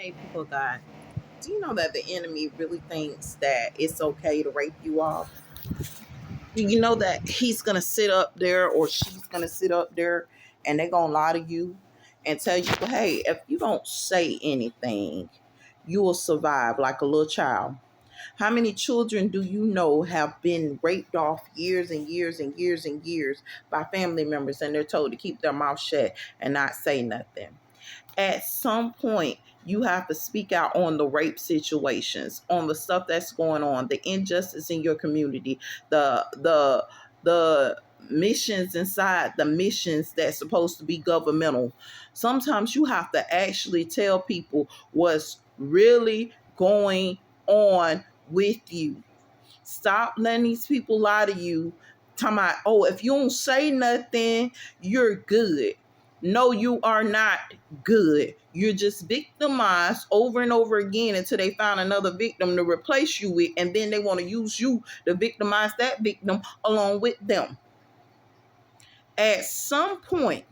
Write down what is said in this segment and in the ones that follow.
Hey, people of God, do you know that the enemy really thinks that it's okay to rape you off? Do you know that he's going to sit up there or she's going to sit up there and they're going to lie to you and tell you, hey, if you don't say anything, you will survive like a little child. How many children do you know have been raped off years and years and years and years by family members and they're told to keep their mouth shut and not say nothing? At some point you have to speak out on the rape situations, on the stuff that's going on, the injustice in your community, the missions inside the missions that's supposed to be governmental. Sometimes you have to actually tell people what's really going on with you. Stop letting these people lie to you. Talking about, oh, if you don't say nothing, you're good. No, you are not good. You're just victimized over and over again until they find another victim to replace you with, and then they want to use you to victimize that victim along with them. At some point,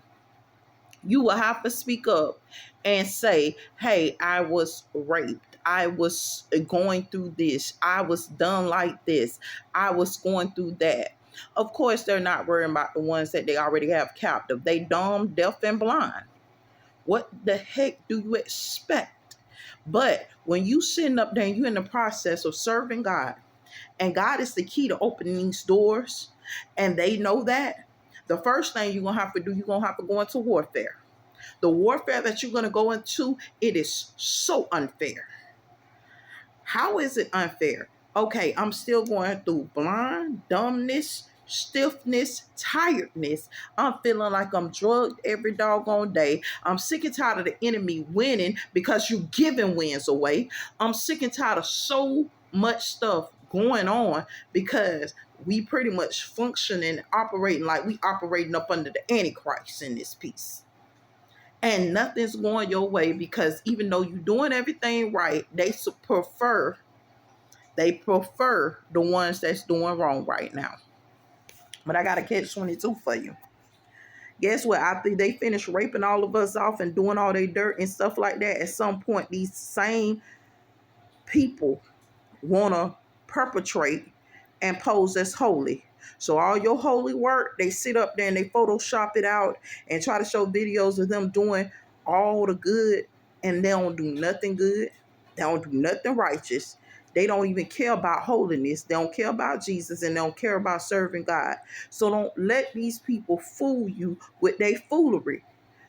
you will have to speak up and say, hey, I was raped. I was going through this. I was done like this. I was going through that. Of course, they're not worrying about the ones that they already have captive. They dumb, deaf, and blind. What the heck do you expect? But when you sitting up there and you're in the process of serving God, and God is the key to opening these doors, and they know that, the first thing you're going to have to do, you're going to have to go into warfare. The warfare that you're going to go into, it is so unfair. How is it unfair? Okay, I'm still going through blind, dumbness, stiffness, tiredness. I'm feeling like I'm drugged every doggone day. I'm sick and tired of the enemy winning because you giving wins away. I'm sick and tired of so much stuff going on because we pretty much function and operating like we operating up under the Antichrist in this piece, and nothing's going your way because even though you're doing everything right, they prefer the ones that's doing wrong right now. But I got a catch 22 for you. Guess what? After they finish raping all of us off and doing all their dirt and stuff like that, at some point these same people want to perpetrate and pose as holy. So all your holy work, they sit up there and they Photoshop it out and try to show videos of them doing all the good, and they don't do nothing good. They don't do nothing righteous. They don't even care about holiness. They don't care about Jesus, and they don't care about serving God. So don't let these people fool you with their foolery.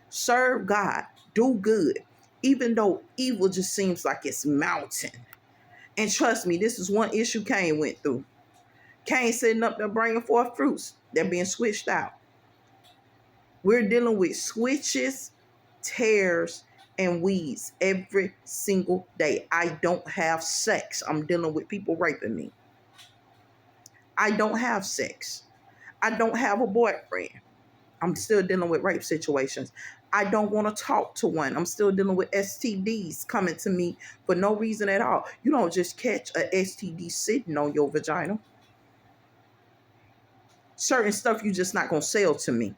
Serve God. Do good. Even though evil just seems like it's mounting. And trust me, this is one issue Cain went through. Cain sitting up there bringing forth fruits. They're being switched out. We're dealing with switches, tears, and weeds every single day. I don't have sex. I'm dealing with people raping me. I don't have sex. I don't have a boyfriend. I'm still dealing with rape situations. I don't want to talk to one. I'm still dealing with STDs coming to me for no reason at all. You don't just catch a STD sitting on your vagina. Certain stuff you just not going to sell to me.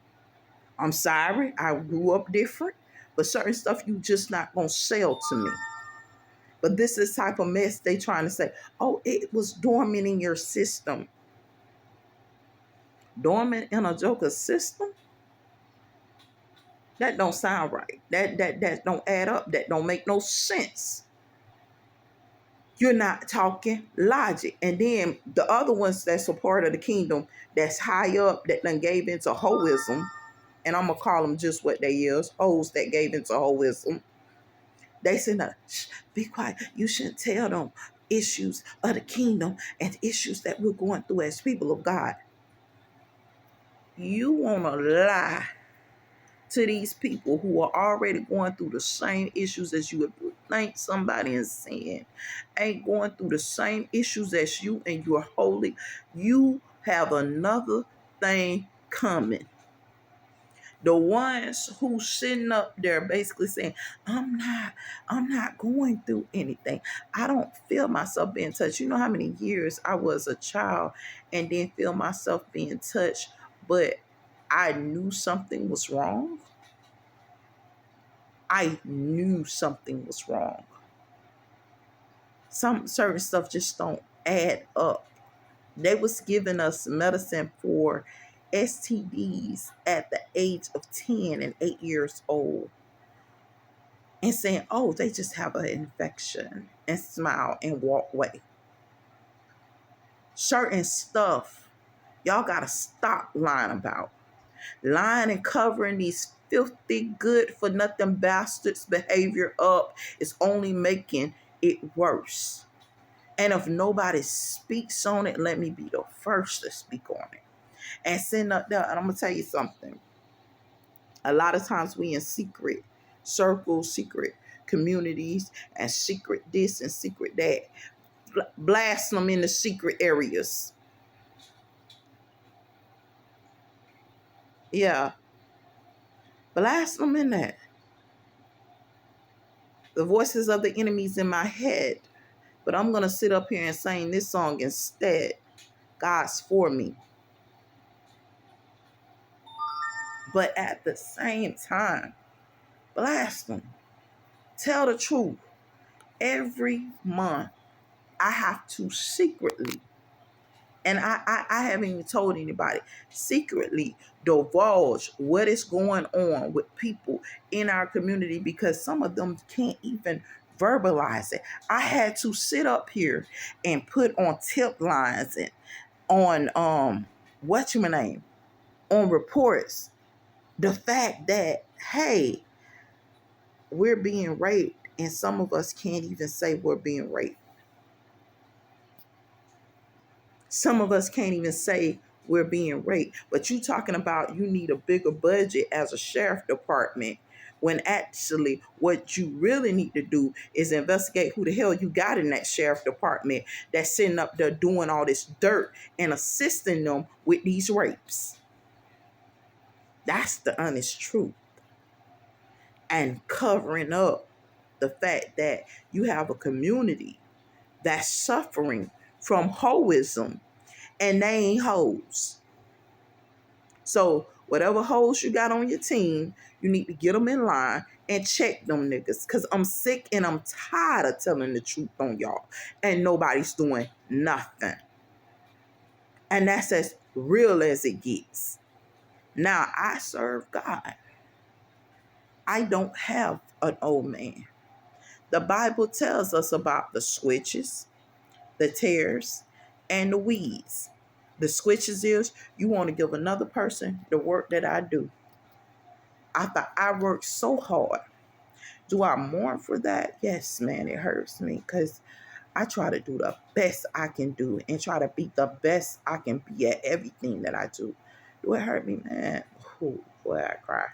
I'm sorry. I grew up different, but certain stuff you just not going to sell to me. But this is type of mess they trying to say, oh, it was dormant in your system. Dormant in a joker's system? That don't sound right. That don't add up. That don't make no sense. You're not talking logic. And then the other ones that's a part of the kingdom that's high up that done gave into hoism, and I'm going to call them just what they is, hoes that gave into hoism. They said, no, shh, be quiet. You shouldn't tell them issues of the kingdom and issues that we're going through as people of God. You want to lie to these people who are already going through the same issues as you. If you think somebody is sin ain't going through the same issues as you and you're holy, you have another thing coming. The ones who sitting up there basically saying, I'm not going through anything. I don't feel myself being touched. You know how many years I was a child and didn't feel myself being touched, but I knew something was wrong. I knew something was wrong. Some certain stuff just don't add up. They was giving us medicine for STDs at the age of 10 and 8 years old and saying, oh, they just have an infection, and smile and walk away. Certain stuff y'all got to stop lying about. Lying and covering these filthy, good for nothing bastards' behavior up is only making it worse. And if nobody speaks on it, let me be the first to speak on it. And send up there, and I'm going to tell you something. A lot of times we in secret circles, secret communities, and secret this and secret that. Blast them in the secret areas. Yeah. Blast them in that. The voices of the enemies in my head. But I'm going to sit up here and sing this song instead. God's for me. But at the same time, blast them. Tell the truth. Every month, I have to secretly, and I haven't even told anybody, secretly divulge what is going on with people in our community because some of them can't even verbalize it. I had to sit up here and put on tip lines and on on reports the fact that, hey, we're being raped, and some of us can't even say we're being raped. Some of us can't even say we're being raped. But you talking about you need a bigger budget as a sheriff department when actually what you really need to do is investigate who the hell you got in that sheriff department that's sitting up there doing all this dirt and assisting them with these rapes. That's the honest truth. And covering up the fact that you have a community that's suffering from hoism and they ain't hoes. So whatever hoes you got on your team, you need to get them in line and check them niggas. Because I'm sick and I'm tired of telling the truth on y'all. And nobody's doing nothing. And that's as real as it gets. Now, I serve God. I don't have an old man. The Bible tells us about the switches, the tares, and the weeds. The switches is you want to give another person the work that I do. After I work so hard, do I mourn for that? Yes, man, it hurts me because I try to do the best I can do and try to be the best I can be at everything that I do. Do it hurt me, man? Ooh, boy, I cry.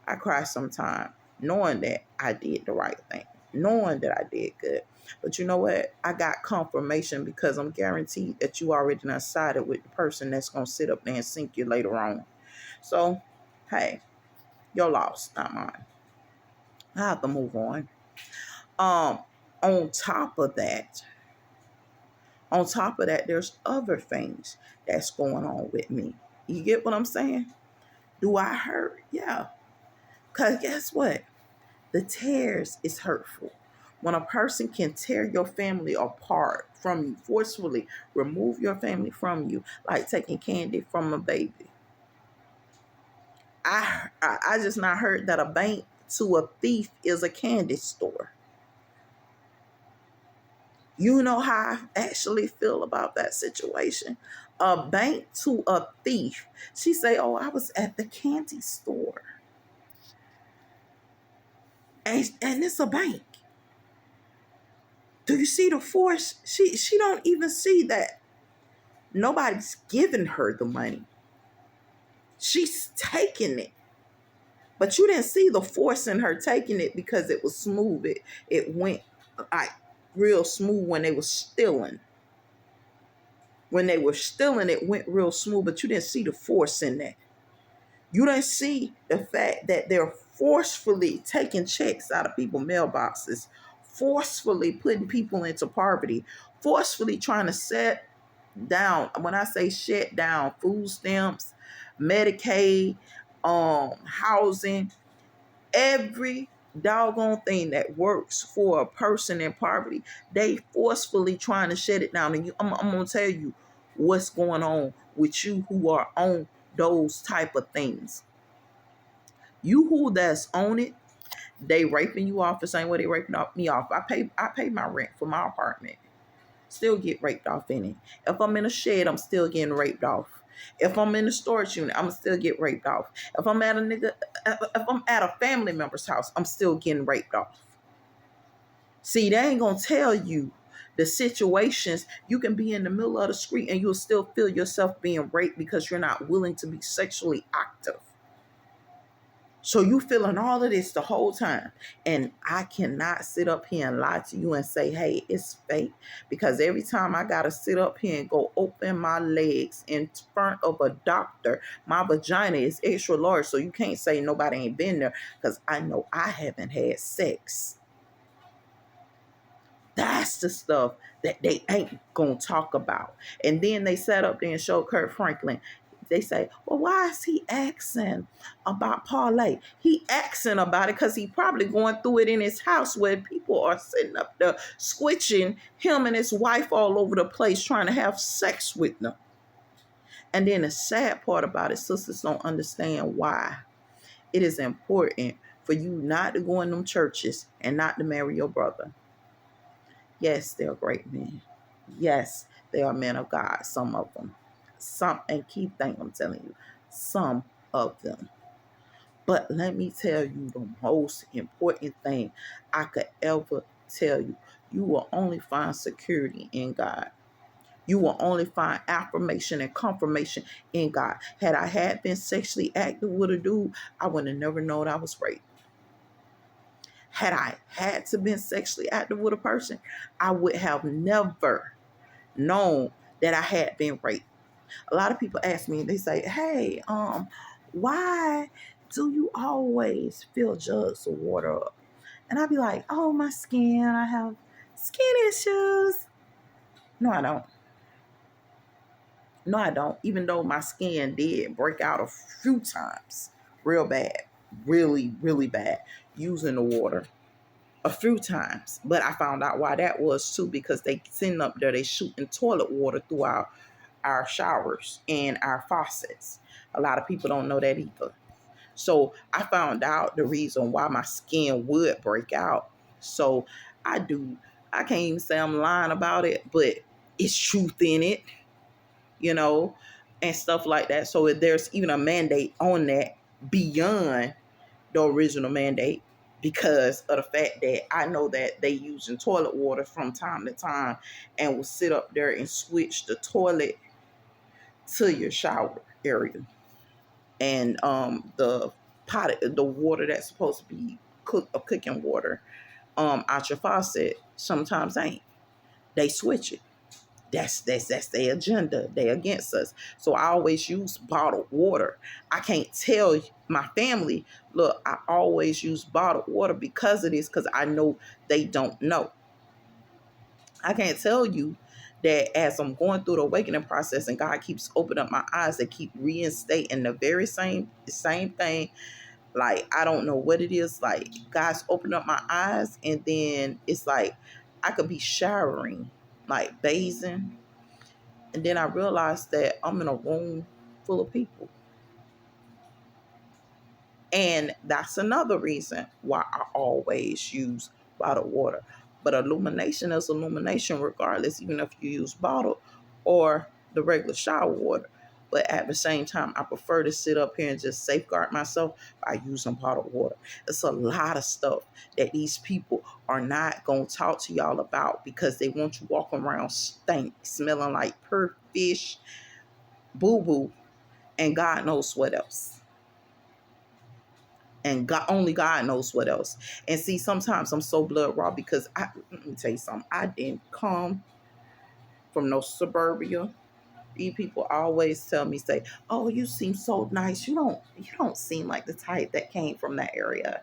I cry sometimes knowing that I did the right thing, knowing that I did good. But you know what? I got confirmation because I'm guaranteed that you already done sided with the person that's going to sit up there and sink you later on. So, hey, your loss, not mine. I have to move on. On top of that, there's other things that's going on with me. You get what I'm saying? Do I hurt? Yeah. Because guess what? The tears is hurtful. When a person can tear your family apart from you, forcefully remove your family from you, like taking candy from a baby. I just not heard that a bank to a thief is a candy store. You know how I actually feel about that situation. A bank to a thief. She say, oh, I was at the candy store. And it's a bank. Do you see the force? She don't even see that nobody's giving her the money. She's taking it. But you didn't see the force in her taking it because it was smooth. It went like real smooth when they were stealing. When they were stealing, it went real smooth, but you didn't see the force in that. You didn't see the fact that they're forcefully taking checks out of people's mailboxes, forcefully putting people into poverty, forcefully trying to set down, when I say shut down, food stamps, Medicaid, housing, every doggone thing that works for a person in poverty, they forcefully trying to shut it down. And I'm gonna tell you what's going on with you who are on those type of things. You who that's on it, they raping you off the same way they raping me off. I pay my rent for my apartment. Still get raped off in it. If I'm in a shed, I'm still getting raped off. If I'm in a storage unit, I'm still get raped off. If I'm at a family member's house, I'm still getting raped off. See, they ain't gonna tell you the situations. You can be in the middle of the street and you'll still feel yourself being raped because you're not willing to be sexually active. So you feeling all of this the whole time. And I cannot sit up here and lie to you and say, hey, it's fake. Because every time I got to sit up here and go open my legs in front of a doctor, my vagina is extra large. So you can't say nobody ain't been there because I know I haven't had sex. That's the stuff that they ain't going to talk about. And then they sat up there and showed Kirk Franklin. They say, well, why is he asking about parlay? He asking about it because he probably going through it in his house where people are sitting up there squitching him and his wife all over the place trying to have sex with them. And then the sad part about it, sisters don't understand why it is important for you not to go in them churches and not to marry your brother. Yes, they're great men. Yes, they are men of God, some of them. Some, and keep thinking, I'm telling you, some of them. But let me tell you the most important thing I could ever tell you. You will only find security in God. You will only find affirmation and confirmation in God. Had I had been sexually active with a dude, I would have never known I was raped. Had I had to been sexually active with a person, I would have never known that I had been raped. A lot of people ask me, they say, hey, why do you always fill jugs of water up? And I'd be like, oh, my skin, I have skin issues. No, I don't. No, I don't. Even though my skin did break out a few times, real bad, really, really bad, using the water. A few times, but I found out why that was too, because they sitting up there, they shooting toilet water through our showers and our faucets. A lot of people don't know that either. So I found out the reason why my skin would break out. So I can't even say I'm lying about it, but it's truth in it, and stuff like that. So if there's even a mandate on that beyond the original mandate, because of the fact that I know that they using toilet water from time to time and will sit up there and switch the toilet to your shower area. And the water that's supposed to be cooking water out your faucet sometimes ain't. They switch it. That's their agenda. They against us. So I always use bottled water. I can't tell my family, look, I always use bottled water because of this, because I know they don't know. I can't tell you that as I'm going through the awakening process and God keeps opening up my eyes, they keep reinstating the very same thing. Like, I don't know what it is. Like, God's opened up my eyes, and then it's like I could be showering, like bathing, and then I realized that I'm in a room full of people. And that's another reason why I always use bottled water. But illumination is illumination regardless, even if you use bottled or the regular shower water. But at the same time, I prefer to sit up here and just safeguard myself by using bottled water. It's a lot of stuff that these people are not going to talk to y'all about because they want you walking around smelling like pure fish, boo-boo, and God knows what else. And God, only God knows what else. And see, sometimes I'm so blood raw because let me tell you something. I didn't come from no suburbia. These people always tell me, say, "Oh, you seem so nice. You don't seem like the type that came from that area.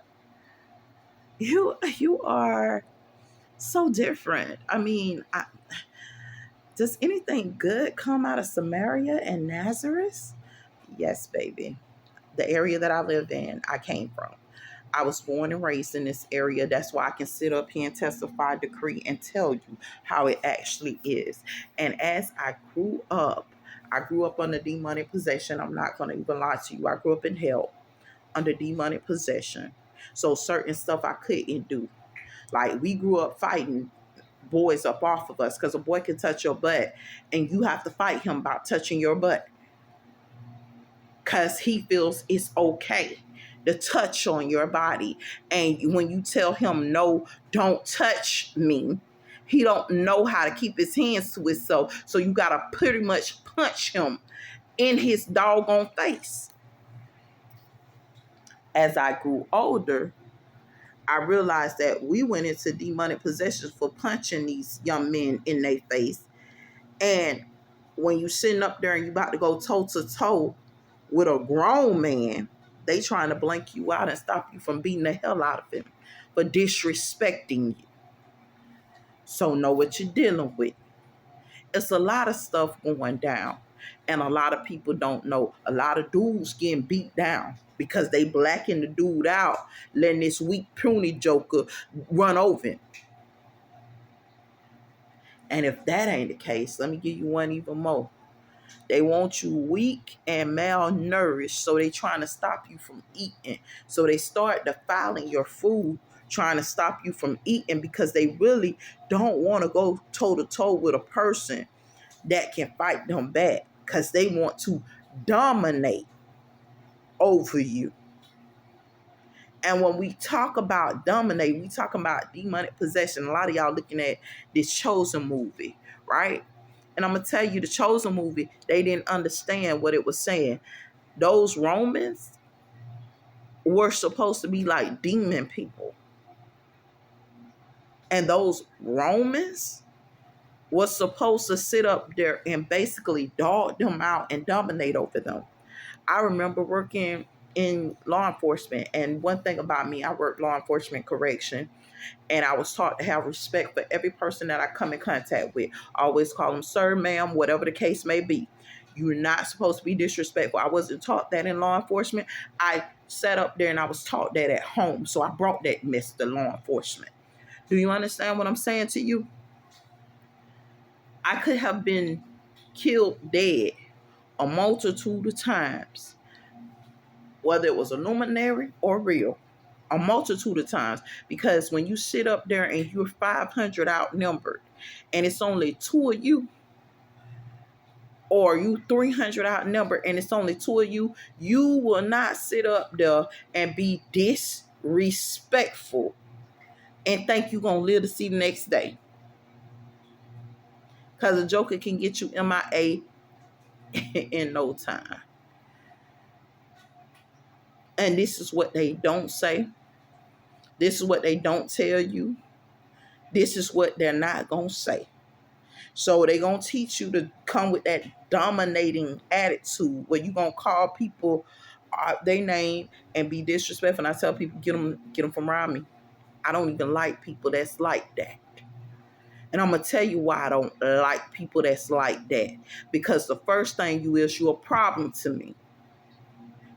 You are so different." I mean, does anything good come out of Samaria and Nazareth? Yes, baby. The area that I live in, I came from. I was born and raised in this area. That's why I can sit up here and testify, decree, and tell you how it actually is. And as I grew up under demonic possession. I'm not going to even lie to you. I grew up in hell under demonic possession. So certain stuff I couldn't do. Like we grew up fighting boys up off of us because a boy can touch your butt and you have to fight him about touching your butt because he feels it's okay to touch on your body. And when you tell him, no, don't touch me, he don't know how to keep his hands to himself. So you got to pretty much punch him in his doggone face. As I grew older, I realized that we went into demonic possessions for punching these young men in their face. And when you sitting up there and you about to go toe to toe with a grown man, they trying to blank you out and stop you from beating the hell out of him for disrespecting you. So know what you're dealing with. It's a lot of stuff going down. And a lot of people don't know. A lot of dudes getting beat down because they blacking the dude out, letting this weak, puny joker run over him. And if that ain't the case, let me give you one even more. They want you weak and malnourished, so they trying to stop you from eating. So they start defiling your food, trying to stop you from eating because they really don't want to go toe-to-toe with a person that can fight them back because they want to dominate over you. And when we talk about dominate, we talk about demonic possession. A lot of y'all looking at this Chosen movie, right? And I'm going to tell you, the Chosen movie, they didn't understand what it was saying. Those Romans were supposed to be like demon people. And those Romans were supposed to sit up there and basically dog them out and dominate over them. I remember working in law enforcement. And one thing about me, I worked law enforcement correction. And I was taught to have respect for every person that I come in contact with. I always call them sir, ma'am, whatever the case may be. You're not supposed to be disrespectful. I wasn't taught that in law enforcement. I sat up there and I was taught that at home. So I brought that mess to law enforcement. Do you understand what I'm saying to you? I could have been killed dead a multitude of times, whether it was a luminary or real. A multitude of times, because when you sit up there and you're 500 outnumbered and it's only two of you, or you 300 outnumbered and it's only two of you, you will not sit up there and be disrespectful and think you're going to live to see the next day. Because a joker can get you MIA in no time. And this is what they don't say. This is what they don't tell you. This is what they're not going to say. So they're going to teach you to come with that dominating attitude where you're going to call people their name and be disrespectful. And I tell people, get them from around me. I don't even like people that's like that. And I'm going to tell you why I don't like people that's like that. Because the first thing you're a problem to me.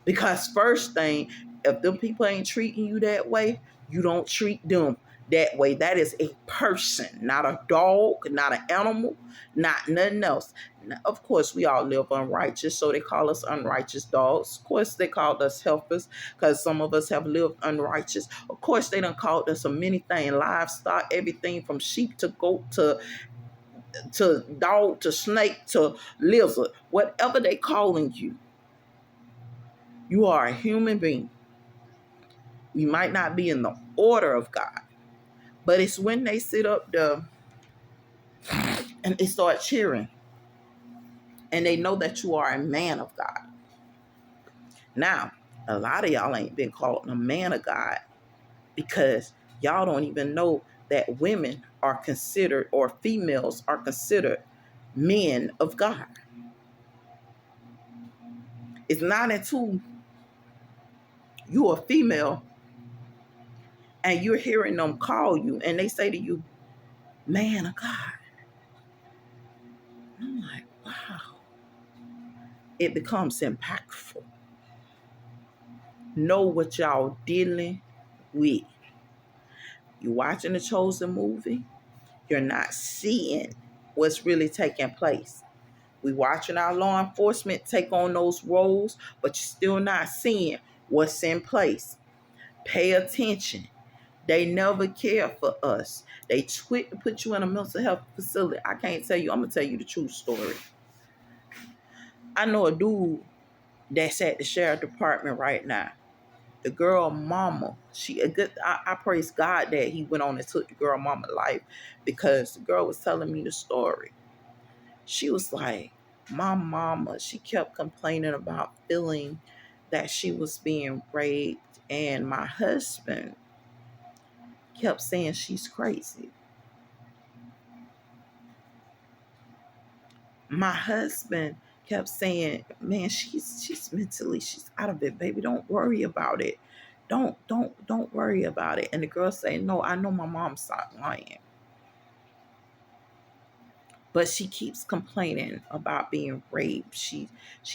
Because first thing, if them people ain't treating you that way, you don't treat them that way. That is a person, not a dog, not an animal, not nothing else. Now, of course, we all live unrighteous, so they call us unrighteous dogs. Of course, they called us helpers because some of us have lived unrighteous. Of course, they done called us a many things, livestock, everything from sheep to goat to dog to snake to lizard. Whatever they calling you, you are a human being. You might not be in the order of God, but it's when they sit up there and they start cheering and they know that you are a man of God. Now, a lot of y'all ain't been called a man of God because y'all don't even know that women are considered, or females are considered, men of God. It's not until you're a female and you're hearing them call you and they say to you, man of God. I'm like, wow. It becomes impactful. Know what y'all dealing with. You watching the Chosen movie, you're not seeing what's really taking place. We watching our law enforcement take on those roles, but you're still not seeing what's in place. Pay attention. They never care for us. They quick to put you in a mental health facility. I can't tell you. I'm going to tell you the true story. I know a dude that's at the sheriff department right now. The girl mama, I praise God that he went on and took the girl mama life, because the girl was telling me the story. She was like, my mama, she kept complaining about feeling that she was being raped, and my husband kept saying she's crazy. My husband kept saying, man, she's mentally, she's out of it, baby. Don't worry about it. Don't worry about it. And the girl saying, no, I know my mom stopped lying. But she keeps complaining about being raped. She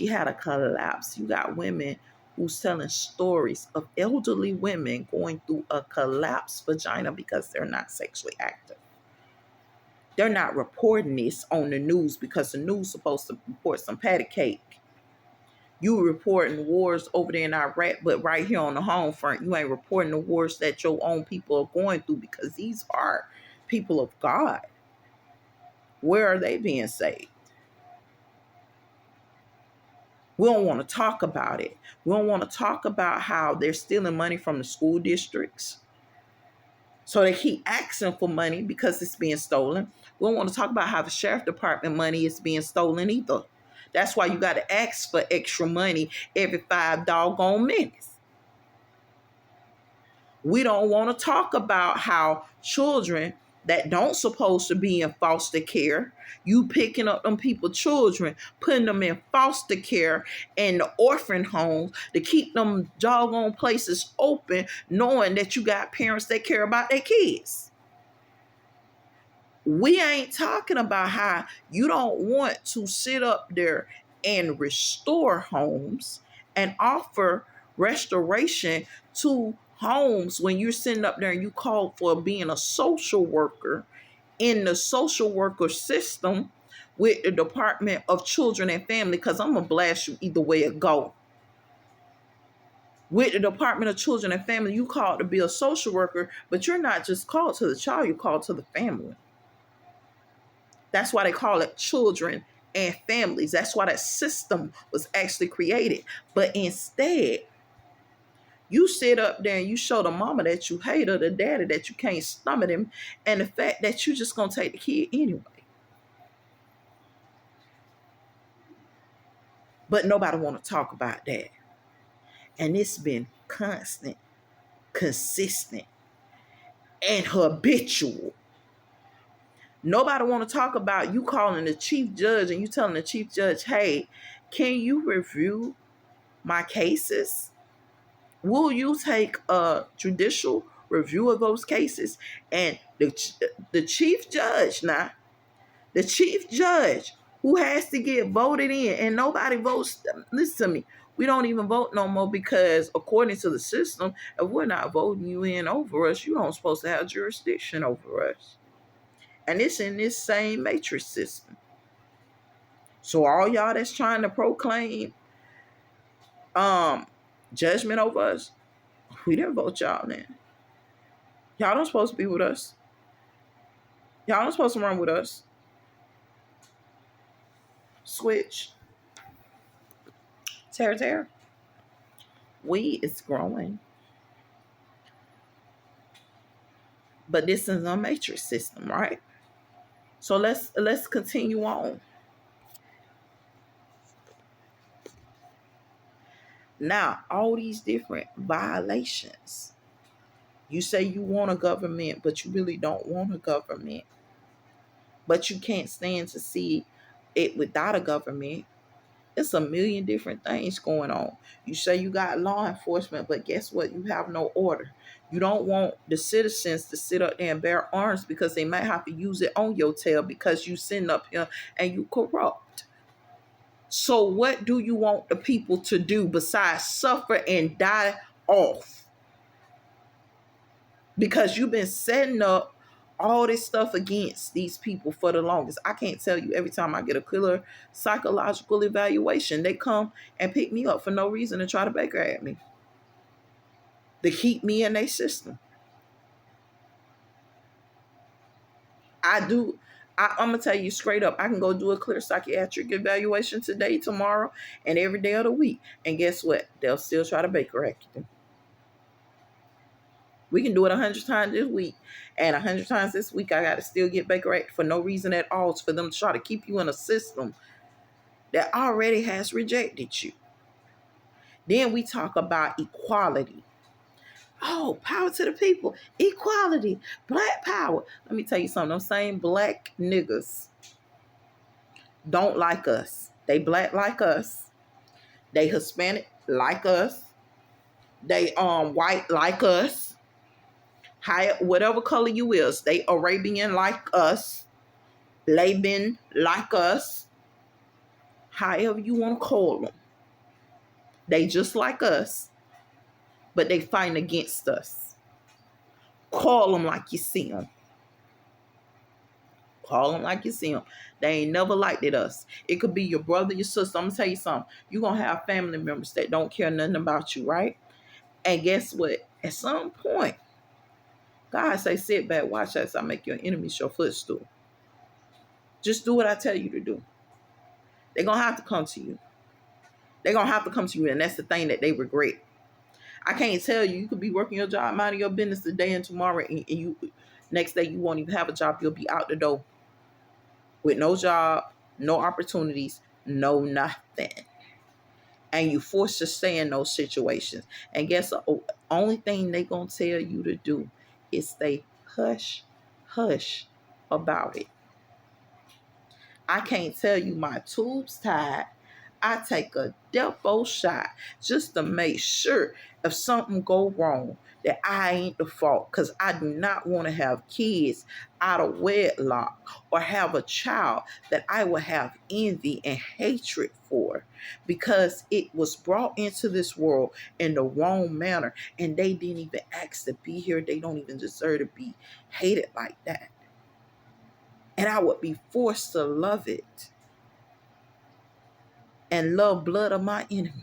had a collapse. You got women who's telling stories of elderly women going through a collapsed vagina because they're not sexually active. They're not reporting this on the news because the news is supposed to report some patty cake. You reporting wars over there in Iraq, but right here on the home front, you ain't reporting the wars that your own people are going through, because these are people of God. Where are they being saved? We don't want to talk about it. We don't want to talk about how they're stealing money from the school districts. So they keep asking for money because it's being stolen. We don't want to talk about how the sheriff department money is being stolen either. That's why you got to ask for extra money every 5 doggone minutes. We don't want to talk about how children that don't supposed to be in foster care, you picking up them people children, putting them in foster care and the orphan homes to keep them doggone places open, knowing that you got parents that care about their kids. We ain't talking about how you don't want to sit up there and restore homes and offer restoration to homes when you're sitting up there and you call for being a social worker in the social worker system with the Department of Children and Family, because I'm going to blast you either way it go. With the Department of Children and Family, you called to be a social worker, but you're not just called to the child, you're called to the family. That's why they call it children and families. That's why that system was actually created. But instead, you sit up there and you show the mama that you hate her, the daddy that you can't stomach him, and the fact that you just gonna take the kid anyway. But nobody want to talk about that. And it's been constant, consistent, and habitual. Nobody want to talk about you calling the chief judge and you telling the chief judge, hey, can you review my cases? Will you take a judicial review of those cases? And the chief judge now, the chief judge who has to get voted in, and nobody votes. Listen to me. We don't even vote no more because according to the system, if we're not voting you in over us, you don't supposed to have jurisdiction over us. And it's in this same matrix system. So all y'all that's trying to proclaim judgment over us, we didn't vote y'all in. Y'all don't supposed to be with us. Y'all don't supposed to run with us. Switch. Terra. We is growing. But this is a matrix system, right? So let's continue on. Now, all these different violations. You say you want a government, but you really don't want a government. But you can't stand to see it without a government. It's a million different things going on. You say you got law enforcement, but guess what? You have no order. You don't want the citizens to sit up there and bear arms because they might have to use it on your tail because you sitting up here and you corrupt. So what do you want the people to do besides suffer and die off? because you've been setting up all this stuff against these people for the longest. I can't tell you, every time I get a killer psychological evaluation, they come and pick me up for no reason and try to baker at me to keep me in their system. I'm gonna tell you straight up, I can go do a clear psychiatric evaluation today, tomorrow, and every day of the week. And guess what? They'll still try to baker at you. We can do it 100 times this week, and 100 times this week, I got to still get baker at for no reason at all. It's for them to try to keep you in a system that already has rejected you. Then we talk about equality. Oh, power to the people. Equality. Black power. Let me tell you something. Those same black niggas don't like us. They black like us. They Hispanic like us. They white like us. Whatever color you is. They Arabian like us. Laban like us. However you want to call them. They just like us, but they fighting against us. Call them like you see them. Call them like you see them. They ain't never liked it us. It could be your brother, your sister. I'm going to tell you something. You're going to have family members that don't care nothing about you, right? And guess what? At some point, God say, sit back, watch as I make your enemies your footstool. Just do what I tell you to do. They're going to have to come to you. They're going to have to come to you, and that's the thing that they regret. I can't tell you. You could be working your job, minding your business today and tomorrow, and you next day you won't even have a job. You'll be out the door with no job, no opportunities, no nothing. And you forced to stay in those situations. And guess the only thing they gonna tell you to do is stay hush, hush about it. I can't tell you my tubes tied. I take a defo shot just to make sure if something go wrong that I ain't the fault, because I do not want to have kids out of wedlock or have a child that I will have envy and hatred for because it was brought into this world in the wrong manner and they didn't even ask to be here. They don't even deserve to be hated like that. And I would be forced to love it and love blood of my enemy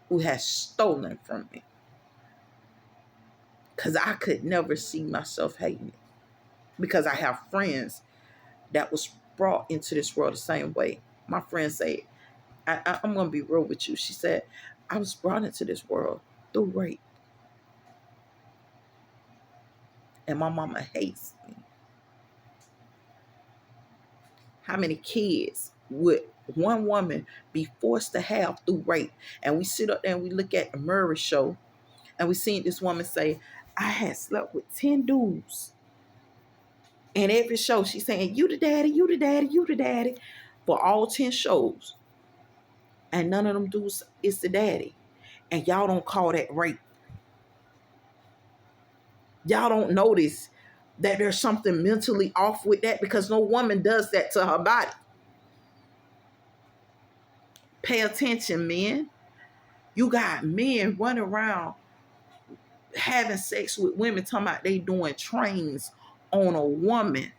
who has stolen from me. Because I could never see myself hating it. Because I have friends that was brought into this world the same way. My friend said, I'm going to be real with you. She said, I was brought into this world through rape. And my mama hates me. How many kids would one woman be forced to have through rape? And we sit up there and we look at the Murray show and we seen this woman say, I had slept with 10 dudes. And every show she's saying, you the daddy, you the daddy, you the daddy, for all 10 shows. And none of them dudes is the daddy. And y'all don't call that rape. Y'all don't notice that there's something mentally off with that, because no woman does that to her body. Pay attention, men. You got men running around having sex with women, talking about they doing trains on a woman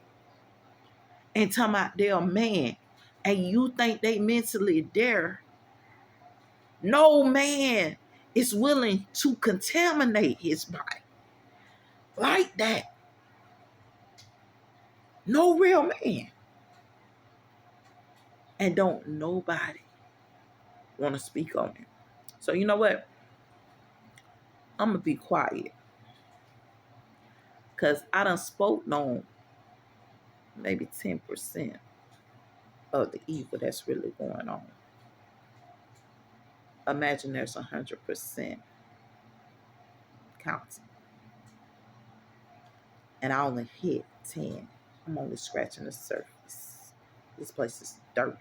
and talking about they're a man, and you think they mentally there. No man is willing to contaminate his body like that. No real man. And don't nobody want to speak on it. So you know what? I'm going to be quiet. Because I done spoke on maybe 10% of the evil that's really going on. Imagine there's 100% counting. And I only hit 10. I'm only scratching the surface. This place is dirt.